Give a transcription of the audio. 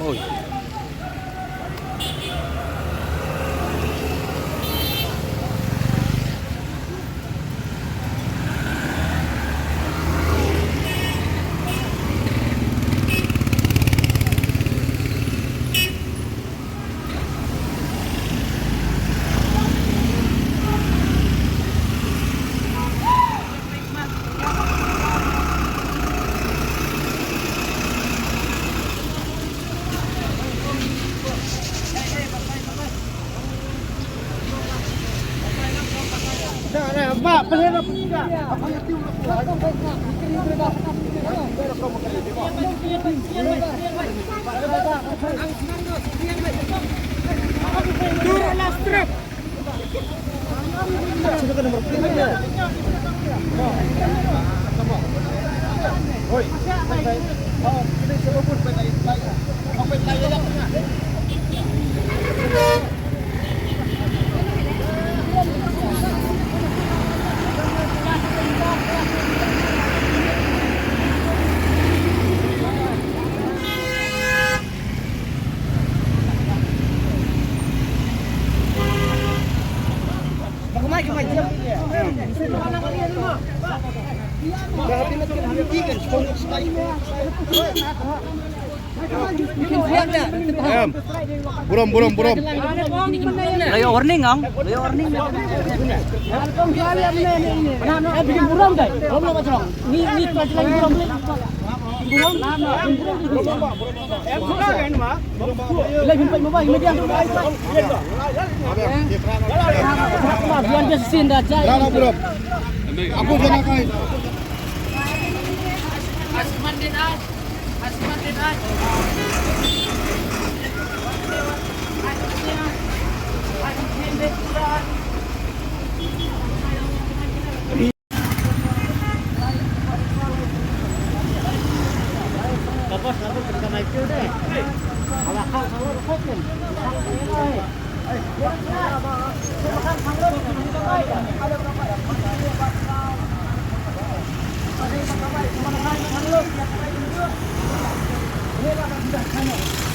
Ôi. Pak, pelera pega. Turunlah strap. Sudah ke nomor 3. Oi. Oh, ini coba pun baik. Sampai tayar ya. Buram. Layo warning ang. Layo warning. Bikin buram deh. Belum macam. Ni lagi buram boleh. Lagi jumpa mama media. Biar dia sin dah jai. Aku jangan kain. Asmandin as. Kapos kita naik deh. Ada